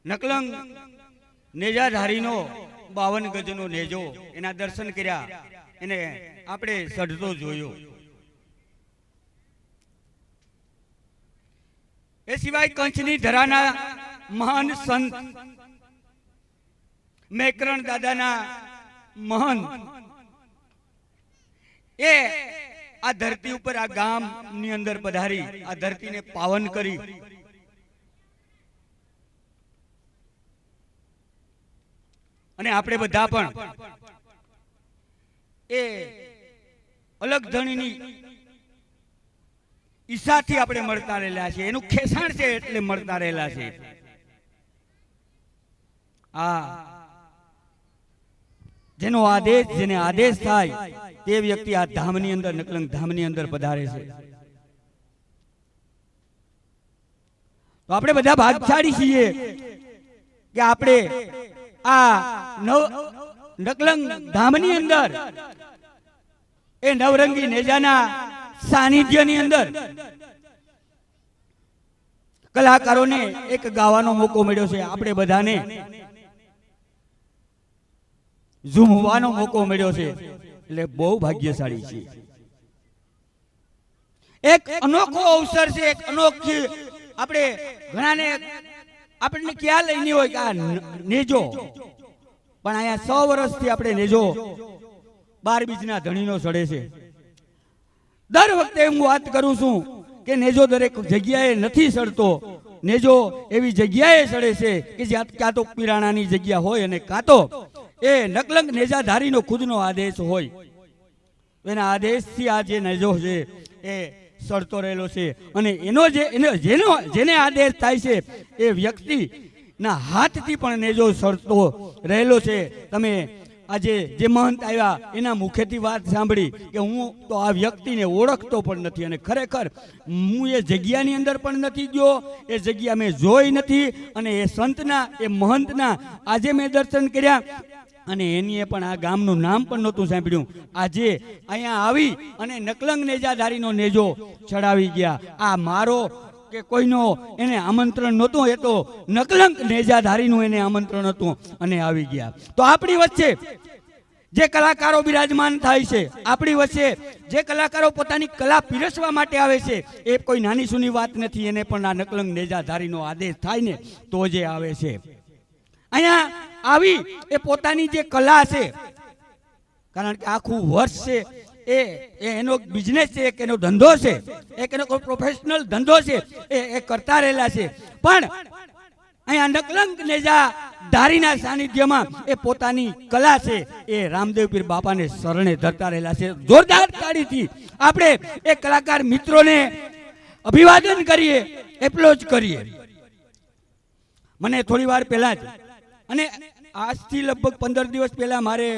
નકલંગ નેજાધારીનો 52 ગજનો નેજો, એના દર્શન કર્યા, એને આપણે સઢતો જોયો. એ સિવાય કંચની ધરાના મહાન સંત મેકરણ દાદાના મહંત એ આ ધરતી ઉપર આ ગામની અંદર પધારી આ ધરતીને પાવન કરી. અને આપણે બધા પણ એ અલગ ધણીની ઈચ્છાથી આપણે મળતા રહેલા છે, એનું ખેસાણ છે એટલે મળતા રહેલા છે. આ જેનો આદેશ, જેને આદેશ થાય તે વ્યક્તિ આ ધામની અંદર, નકલંગ ધામની અંદર પધારે છે. તો આપણે બધા ભાગશાળી છીએ કે આપણે આ નકલંગ ધામની અંદર એ નવરંગી નેજાના સાનિધ્યની અંદર કલાકારોને એક ગાવાનો મોકો મળ્યો છે. આપણે બધાને ઝૂમવાનો મોકો મળ્યો છે, એટલે બહુ ભાગ્યશાળી છે. એક અનોખો અવસર છે, એક અનોખી. આપણે ઘણાને આપણને ખ્યાલ નહીં હોય કે આ નેજો, પણ અહીંયા 100 વર્ષથી આપણે નેજો 12 બીજના ધણીનો સડે છે. દર વખતે હું વાત કરું છું કે નેજો દરેક જગ્યાએ નથી સડતો. નેજો એવી જગ્યાએ સડે છે કે જ્યાં કાં તો પીરાણાની જગ્યા હોય અને કાં તો એ નકલંગ નેજાધારીનો ખુદનો આદેશ હોય. એના આદેશથી આ જે નેજો છે એ સડતો રહેલો છે. અને જેને આદેશ થાય છે એ વ્યક્તિના હાથથી પણ નેજો સડતો રહેલો છે. તમે આજે જે મહંત આવ્યા એના મુખેથી વાત સાંભળી કે હું તો આ વ્યક્તિને ઓળખતો પણ નથી, અને ખરેખર હું એ જગ્યાની અંદર પણ નથી ગયો, એ જગ્યા મેં જોઈ નથી. અને એ સંતના, એ મહંતના આજે મેં દર્શન કર્યા, અને એનીએ પણ આ ગામનું નામ પણ નહોતું સાંભળ્યું. આજે અહીંયા આવી અને નકલંગ નેજાધારીનો નેજો ચડાવી ગયા. આ મારો કે કોઈનો એને આમંત્રણ નહોતું, એ તો નકલંગ નેજાધારીનું એને આમંત્રણ હતું અને આવી ગયા. તો આપણી વચ્ચે જે કલાકારો બિરાજમાન થાય છે, આપણી વચ્ચે જે કલાકારો પોતાની કલા પીરસવા માટે આવે છે, એ કોઈ નાની સૂની વાત નથી. એને પણ આ નકલંગ નેજાધારીનો આદેશ થાય ને તો જે આવે છે. અહીંયા આવી એ પોતાની જે કલા છે, કારણ કે આખું વર્ષ છે એ એનો બિઝનેસ છે, એક એનો ધંધો છે, એક એનો પ્રોફેશનલ ધંધો છે, એ કરતા રહેલા છે. પણ અહીંયા નકલંગ નેજાધારીના સાનિધ્યમાં એ પોતાની કલા છે એ રામદેવ પીર બાપાને શરણે ધરતા રહેલા છે. જોરદાર તાળીથી આપણે એ કલાકાર મિત્રોને અભિવાદન કરીએ, એપ્લોઝ કરીએ. મને થોડી વાર પહેલા જ, અને આજથી લગભગ 15 દિવસ પહેલા મારે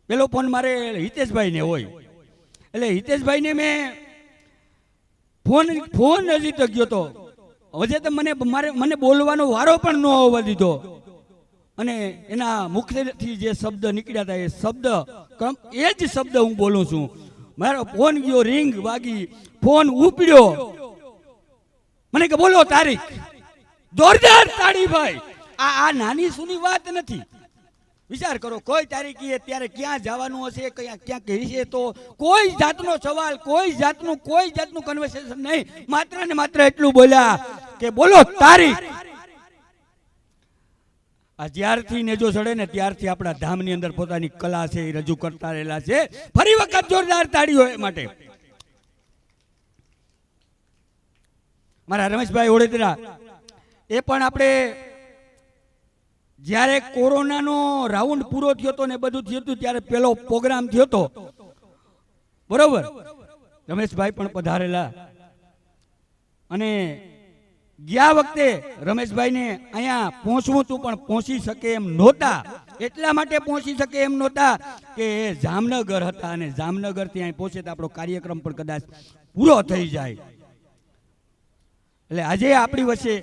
પેલો ફોન મારે હિતેશભાઈને હોય, એટલે હિતેશભાઈને મેં ફોન હજી તો ગયો હતો. હજે તો મને બોલવાનો વારો પણ ન આવવા દીધો, અને એના મુખથી જે શબ્દ નીકળ્યા હતા એ શબ્દ એ જ શબ્દ હું બોલું છું. મારો ફોન ગયો, રિંગ વાગી, ફોન ઉપડ્યો, મને કે બોલો તારીખ. જોરદાર તાળી ભાઈ. આ નાની સૂની વાત નથી. વિચાર કરો, કોઈ તારીખે ત્યારે ક્યાં જવાનું હશે, ક્યાં કહીશે, તો કોઈ જાતનો સવાલ, કોઈ જાતનું કન્વર્સેશન નહીં. માત્ર ને માત્ર એટલું બોલ્યા કે બોલો તારીખ. આ જ્યારથી નેજો ચડે ને ત્યારથી આપણા ધામની અંદર પોતાની કલા છે એ રજૂ કરતા રહેલા છે. ફરી વખત જોરદાર તાળીઓ એ માટે. મારા રમેશભાઈ ઓળેદરા, એ પણ આપણે જ્યારે કોરોનાનો રાઉન્ડ પૂરો થયો હતો ને બધું થયું હતું ત્યારે પેલો પ્રોગ્રામ થયો હતો, બરોબર. રમેશભાઈ પણ પધારેલા, અને ગયા વખતે રમેશભાઈને અહીંયા પહોંચવું હતું પણ પહોંચી શકે એમ નહોતા. એટલા માટે પહોંચી શકે એમ નહોતા કે એ જામનગર હતા, અને જામનગરથી અહીં પહોંચે તો આપણો કાર્યક્રમ પણ કદાચ પૂરો થઈ જાય. એટલે આજે આપણી વચ્ચે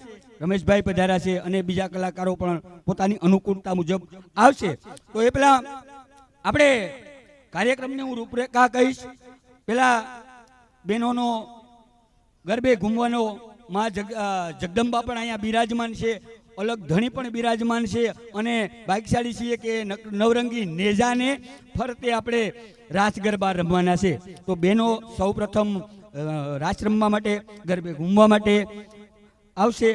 રમેશભાઈ પધાર્યા છે, અને બીજા કલાકારો પણ પોતાની અનુકૂળતા મુજબ આવશે. તો એ પેલા આપણે કાર્યક્રમની હું રૂપરેખા કહીશ. પેલા બહેનોનો ગરબે ઘૂમવાનો માં જગદંબા પણ અહીંયા બિરાજમાન છે. અલગ ધણી પણ બિરાજમાન છે અને ભાગ્યશાળી છીએ કે નવરંગી નેજાને ફરતે આપણે રાસ ગરબા રમવાના છે. તો બહેનો સૌ પ્રથમ રાસ રમવા માટે ગરબે ઘૂમવા માટે આવશે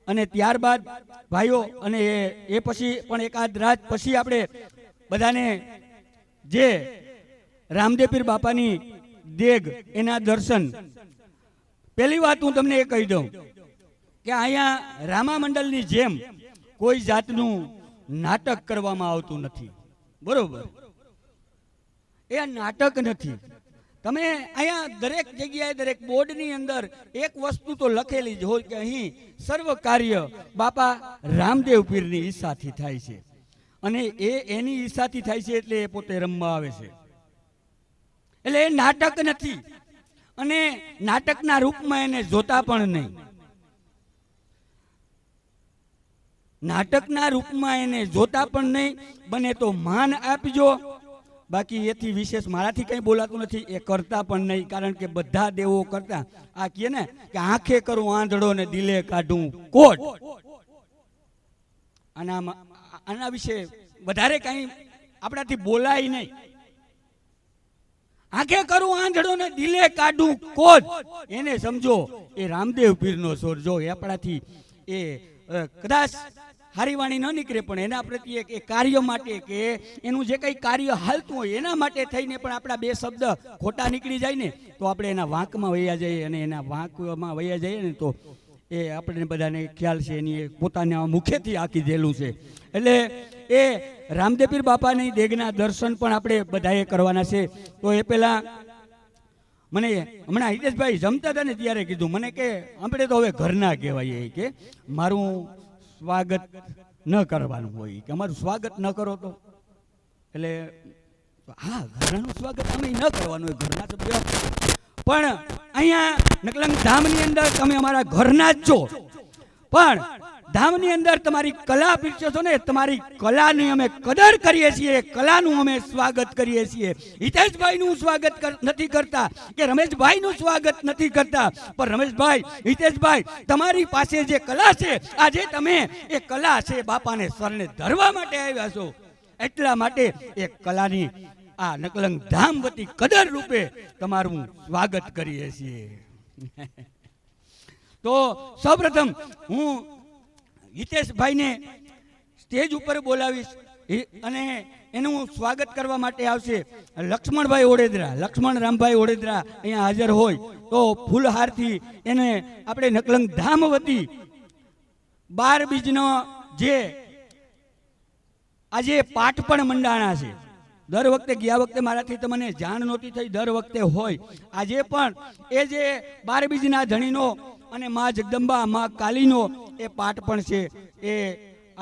અને ત્યારબાદ ભાઈઓ અને એ પછી પણ એકાદ રાત પછી આપણે બધાને જે રામદેવ પીર બાપાની દેગ એના દર્શન. પહેલી વાત હું તમને એ કહી દઉં કે અહીંયા રામા મંડળની જેમ કોઈ જાતનું નાટક કરવામાં આવતું નથી. બરોબર, એ નાટક નથી. તમે અહીંયા દરેક જગ્યાએ દરેક બોર્ડની અંદર એક વસ્તુ તો લખેલી જ હોય કે અહીં સર્વ કાર્ય બાપા રામદેવ પીરની ઈચ્છાથી થાય છે અને એની ઈચ્છાથી થાય છે એટલે એ પોતે રમવા આવે છે. એટલે એ નાટક નથી અને નાટકના રૂપમાં એને જોતા પણ નહીં. નાટકના રૂપમાં એને જોતા પણ નહીં. બને તો માન આપજો, બાકી એથી વિશેષ મારાથી કંઈ બોલાતું નથી. એ કરતા પણ નહીં, કારણ કે બધા દેવો કરતા. આ કહે ને કે આંખે કરું આંધળો ને દિલે કાઢું કોટ. આના વિશે વધારે કંઈ આપણાથી બોલાય નહીં. આંખે કરું આંધળો ને દિલે કાઢું કોટ, એને સમજો એ રામદેવ પીરનો સોર. જો એ આપણાથી એ કદાચ હારી વાણી ન નીકળે પણ એના પ્રત્યે એ કાર્ય માટે કે એનું જે કંઈ કાર્ય હાલતું હોય એના માટે થઈને પણ આપણા બે શબ્દ ખોટા નીકળી જાય ને તો આપણે એના વાંકમાં વયા જઈએ અને એના વાંકમાં વયા જઈએ ને તો એ આપણે બધાને ખ્યાલ છે એની પોતાના મુખેથી આખી દેલું છે. એટલે એ રામદેવ પીર બાપાની દેગના દર્શન પણ આપણે બધાએ કરવાના છે. તો એ પહેલાં મને હમણાં હિતેશભાઈ જમતા હતા ને ત્યારે કીધું મને કે આપણે તો હવે ઘરના કહેવાય કે મારું સ્વાગત ન કરવાનું હોય કે અમારું સ્વાગત ન કરો તો. એટલે હા, ઘરનાનું સ્વાગત અમે ન કરવાનું હોય, ઘરના સભ્ય. પણ અહીંયા નકલંગ ધામની અંદર તમે અમારા ઘરના જ છો, પણ ધામની અંદર તમારી કલા પીરસો છો ને, તમારી કલાની અમે કદર કરીએ છીએ, કલાનું અમે સ્વાગત કરીએ છીએ. હિતેશભાઈનું સ્વાગત નથી કરતા કે રમેશભાઈનું સ્વાગત નથી કરતા, પણ રમેશભાઈ, હિતેશભાઈ, તમારી પાસે જે કલા છે, આજે તમે એ કલા છે બાપાને શરણે ધરવા માટે આવ્યા છો. એટલા માટે એ કલાની આ નકલંગ ધામ વતી કદર રૂપે તમારું સ્વાગત કરીએ છીએ. તો સૌપ્રથમ હું હિતેશભાઈને સ્ટેજ ઉપર બોલાવીશ અને એનું સ્વાગત કરવા માટે આવશે લક્ષ્મણભાઈ ઓડેદરા. લક્ષ્મણ રામભાઈ ઓડેદરા અહીંયા હાજર હોય તો ફૂલહારથી એને આપણે નકલંગ ધામ વતી 12 બીજનો જે આજે પાઠ પણ મંડાણા છે. દર વખતે ગયા વખતે મારાથી તમને જાણ નહોતી થઈ, દર વખતે હોય. આજે પણ એ જે 12 બીજના ધણીનો અને મા જગદંબા મા કાલીનો એ પાઠ પણ છે. એ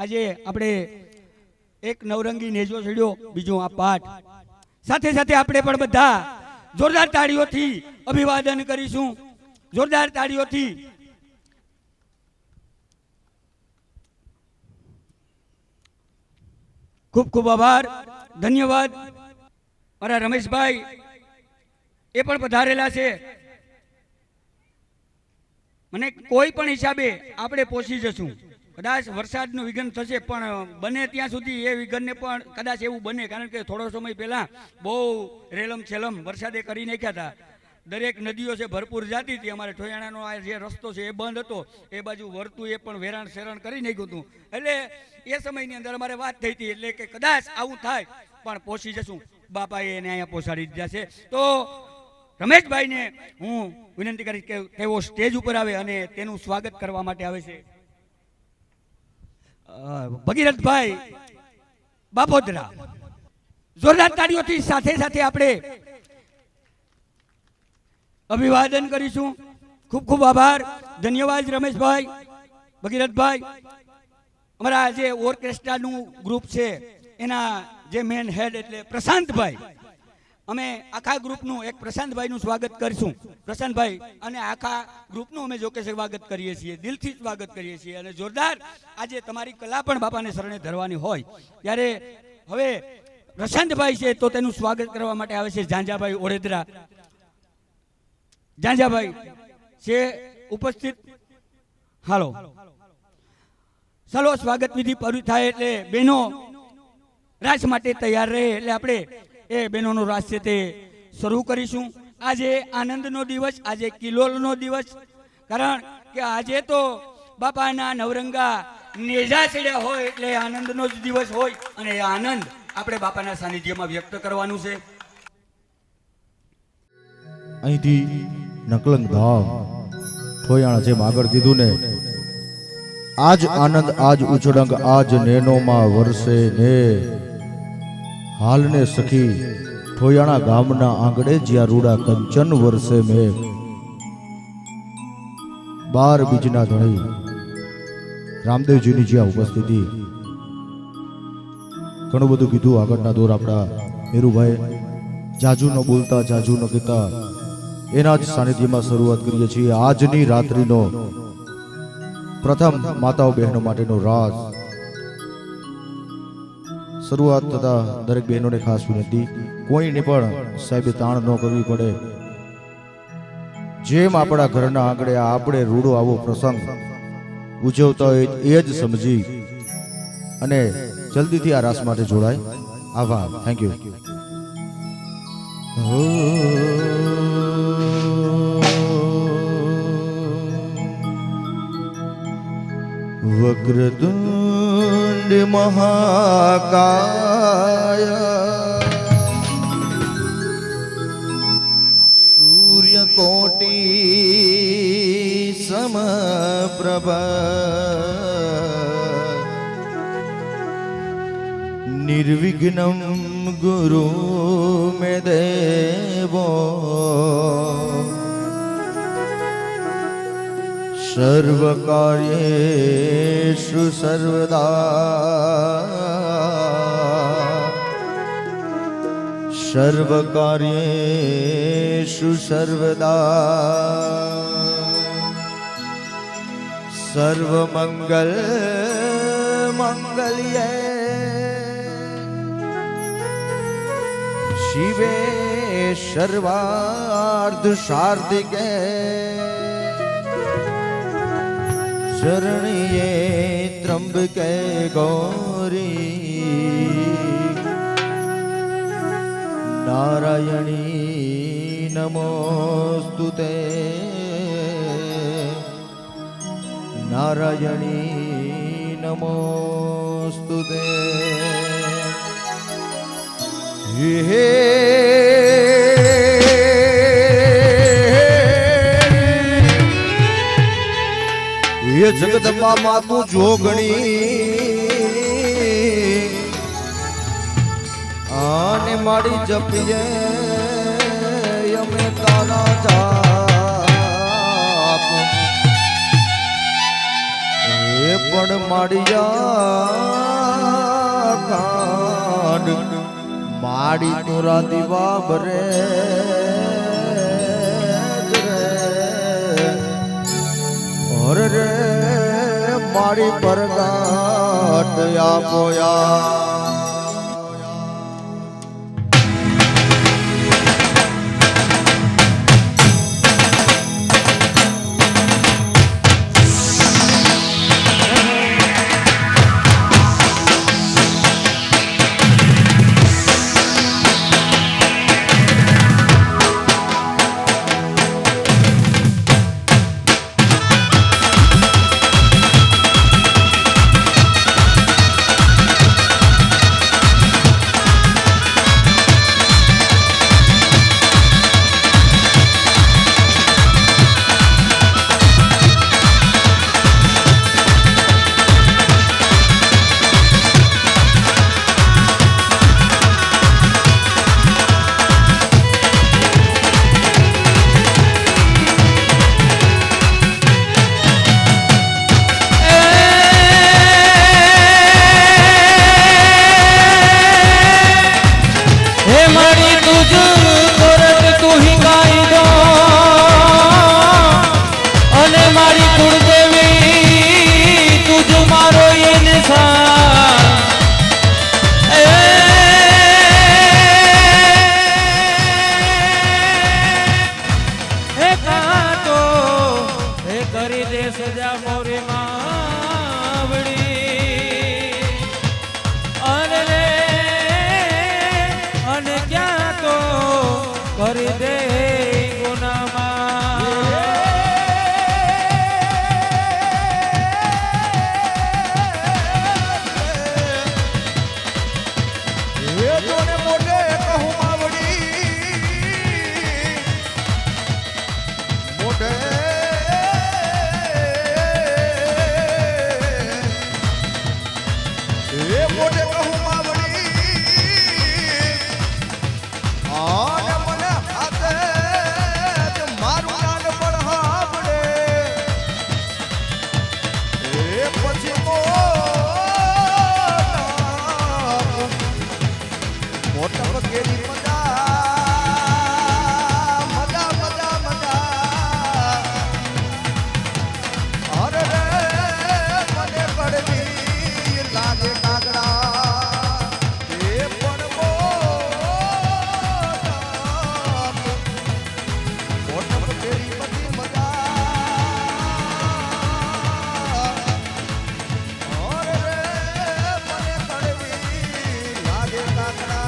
આજે આપણે એક નવરંગી નેજો છેડ્યો, બીજો આ પાઠ. સાથે સાથે આપણે પણ બધા જોરદાર તાળીઓથી અભિવાદન કરીશું. જોરદાર તાળીઓથી. ખૂબ ખૂબ આભાર, ધન્યવાદ. મારા રમેશભાઈ એ પણ પધારેલા છે. મને કોઈ પણ હિસાબે આપણે પહોંચી જશું. કદાચ વરસાદનું વિઘન થશે પણ બને ત્યાં સુધી એ વિઘનને પણ કદાચ એવું બને, કારણ કે થોડો સમય પહેલાં બહુ રેલમ છેલમ વરસાદે કરી નાખ્યા હતા. દરેક નદીઓ છે ભરપૂર જાતી હતી. અમારે ઠોયાણાનો આ જે રસ્તો છે એ બંધ હતો, એ બાજુ વરતું એ પણ વેરાણ શેરણ કરી નાખ્યું હતું. એટલે એ સમયની અંદર અમારે વાત થઈ હતી એટલે કે કદાચ આવું થાય પણ પહોંચી જશું. બાપાએ એને અહીંયા પહોંચાડી દીધા છે. તો રમેશભાઈને હું વિનંતી કરીશ કે તેઓ સ્ટેજ ઉપર આવે અને તેનું સ્વાગત કરવા માટે આવે છે. ભગીરથભાઈ બાપોદરા. જોરદાર તાળીઓથી સાથે સાથે આપણે અભિવાદન કરીશું. ખૂબ ખૂબ આભાર, ધન્યવાદ રમેશભાઈ, ભગીરથભાઈ. અમારા જે ઓર્કેસ્ટ્રાનું ગ્રુપ છે એના જે મેન હેડ એટલે પ્રશાંતભાઈ, અમે આખા ગ્રુપનું એક પ્રશાંતભાઈનું સ્વાગત કરીશું. પ્રશાંતભાઈ અને આખા ગ્રુપનું અમે જોકે સ્વાગત કરીએ છીએ, દિલથી સ્વાગત કરીએ છીએ. અને જોરદાર આજે તમારી કલા પણ બાપાને શરણે ધરવાની હોય ત્યારે હવે પ્રશાંતભાઈ છે તો તેનું સ્વાગત કરવા માટે આવે છે ઝાંઝાભાઈ ઓડેદરા. ઝાંઝાભાઈ છે ઉપસ્થિત. હાલો ચાલો સ્વાગત વિધિ પૂરી થાય એટલે બહેનો રાસ માટે તૈયાર રહે એટલે આપણે એ બહેનોનો રાસ છે તે શરૂ કરીશું. આજે આનંદનો દિવસ, આજે કિલોલનો દિવસ, કારણ કે આજે તો બાપાના નવરંગા નેજા ચડ્યા હોય એટલે આનંદનો જ દિવસ હોય અને એ આનંદ આપણે બાપાના સાનિધ્યમાં વ્યક્ત કરવાનું છે. અહીંથી નકલંગ ધામ ઠોયાણા જેમ આગળ કીધું ને, આજ આનંદ આજ ઉછળંગ આજ નેનોમાં વરસે ને હાલને સખી ઠોયાણા ગામના આંગણે જ્યાં રૂડા કંચન વરસે મેઘ 12 બીજના ધણી રામદેવજીની જ્યાં ઉપસ્થિતિ. ઘણું બધું કીધું આગળના દોર આપણા મેરુભાઈ, જાજુ ન બોલતા જાજુ ન કહેતા એના જ સાનિધ્યમાં શરૂઆત કરીએ છીએ આજની રાત્રિનો પ્રથમ માતાઓ બહેનો માટેનો રાસ. શરૂઆત થતા દરેક બહેનોને ખાસ વિનંતી, કોઈને પણ સાહેબે તાણ ન કરવી પડે. જેમ આપણા ઘરના આંગણે આપણે રૂડો આવો પ્રસંગ ઉજવતા હોય એ જ સમજી અને જલ્દીથી આ રાસ માટે જોડાય. આભાર, થેન્ક યુ. વક્રતુંડ મહાકાય સૂર્યકોટી સમપ્રભ નિર્વિઘ્નમ ગુરુ મે દેવો સર્વકાર્યેષુ સર્વદા સર્વકાર્યેષુ સર્વદા સર્વમંગલ મંગલ્યે શિવે સર્વાર્થ સાર્ધિકે શરણ્યે ત્રંબકે ગૌરી નારાયણી નમોસ્તુતે નારાયણી નમોસ્તુતે. હે ये जगदम्बा मातु जोगणी आने माड़ी जपिए यमे ताना जाप ए पण माड़िया कांड माड़ी तोरा दीवा बरे रे मारी परगाट आपोया. પછી મોટપ કેરી મજા મજા મજા મજા અરે રે મને કડવી લાગે કાગડા એ પણ મોટપ કેરી બધી મજા અરે રે મને કડવી લાગે કાગડા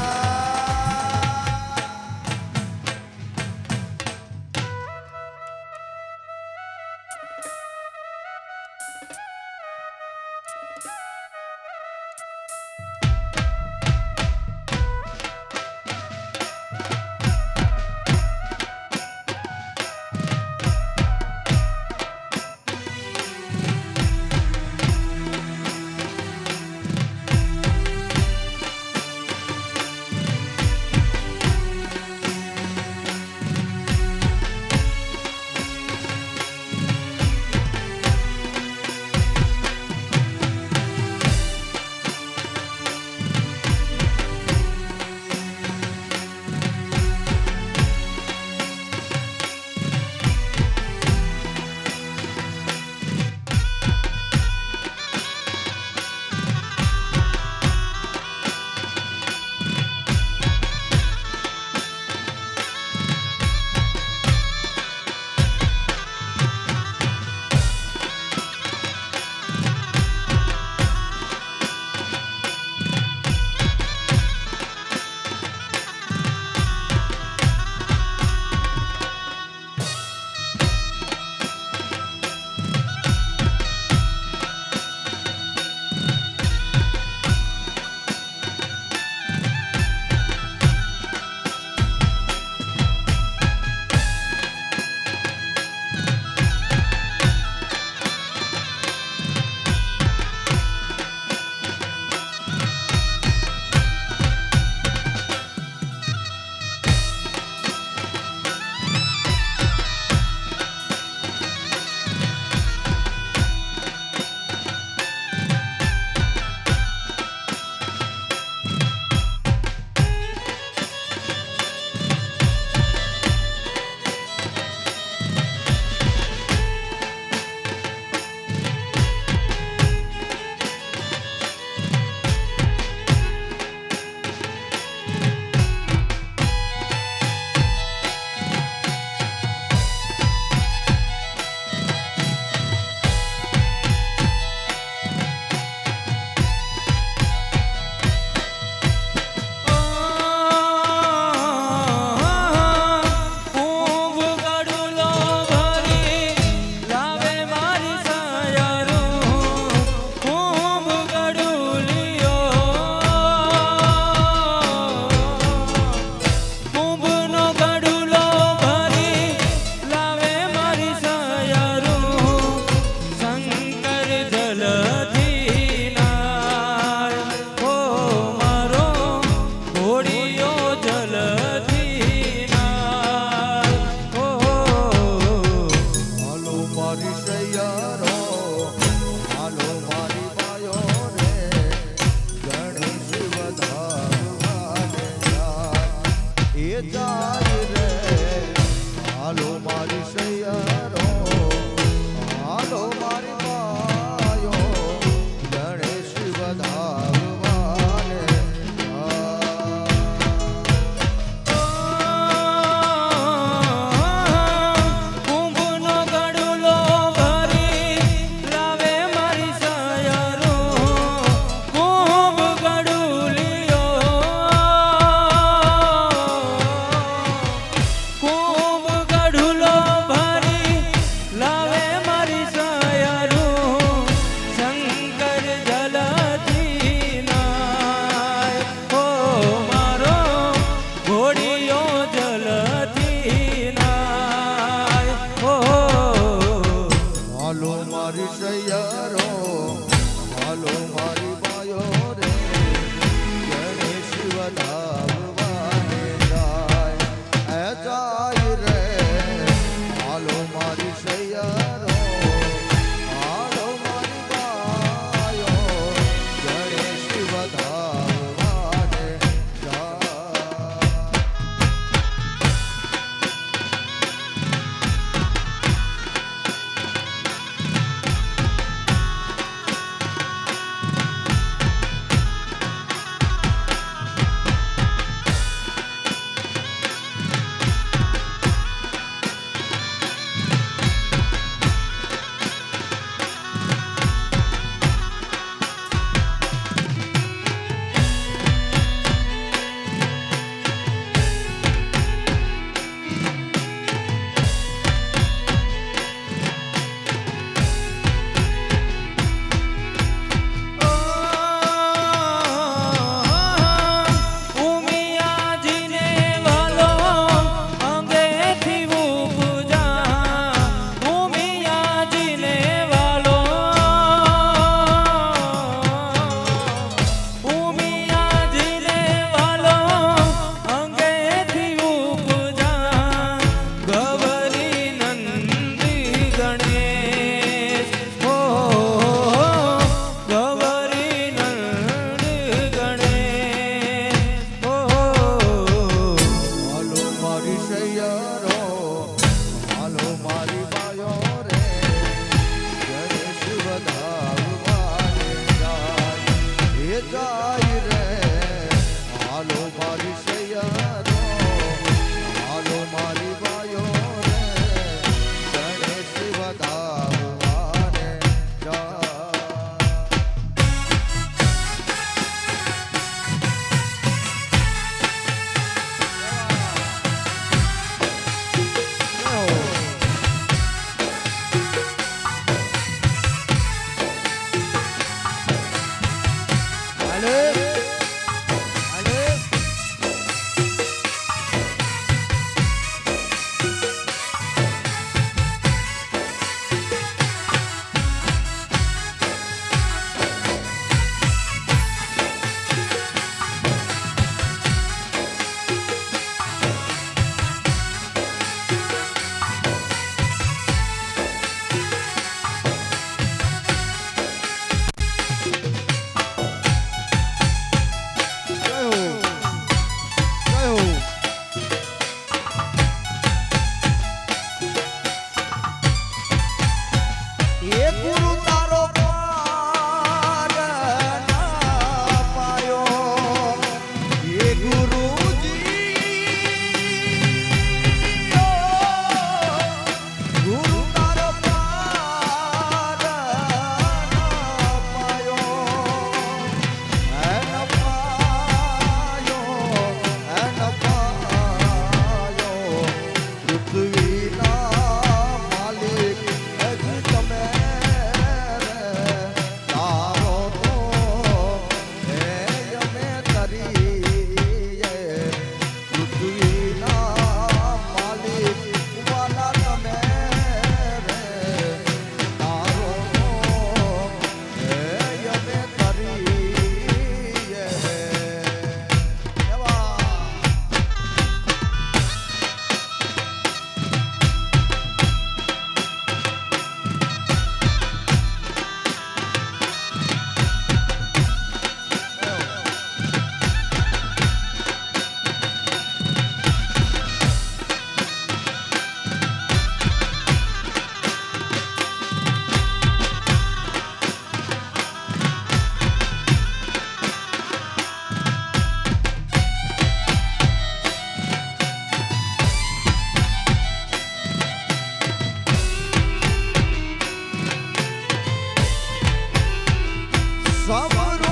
સબરું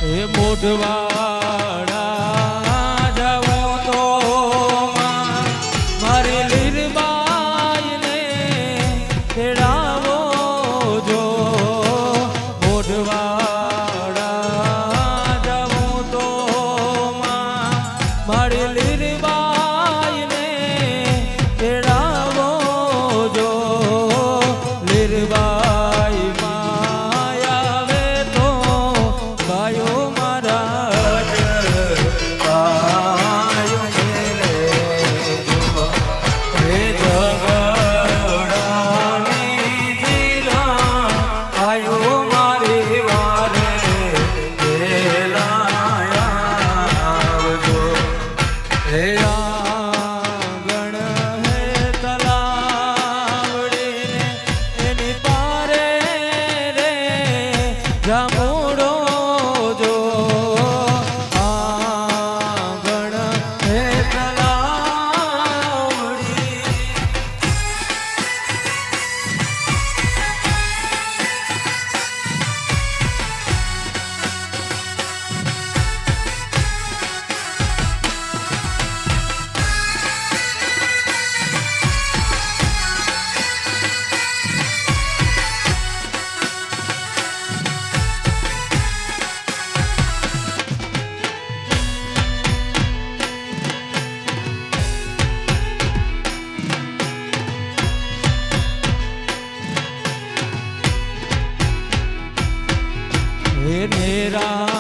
હે મોઢવાડા જાઉં તો મારી લીરબાઈને તેડાવો જો મોઢવાડા જાઉં તો મારી લીરબાઈને તેડાવો જો લીરબાઈ આવે તો ગાયો જામુડો જો આંગણ હે તલાવડી હે નેરા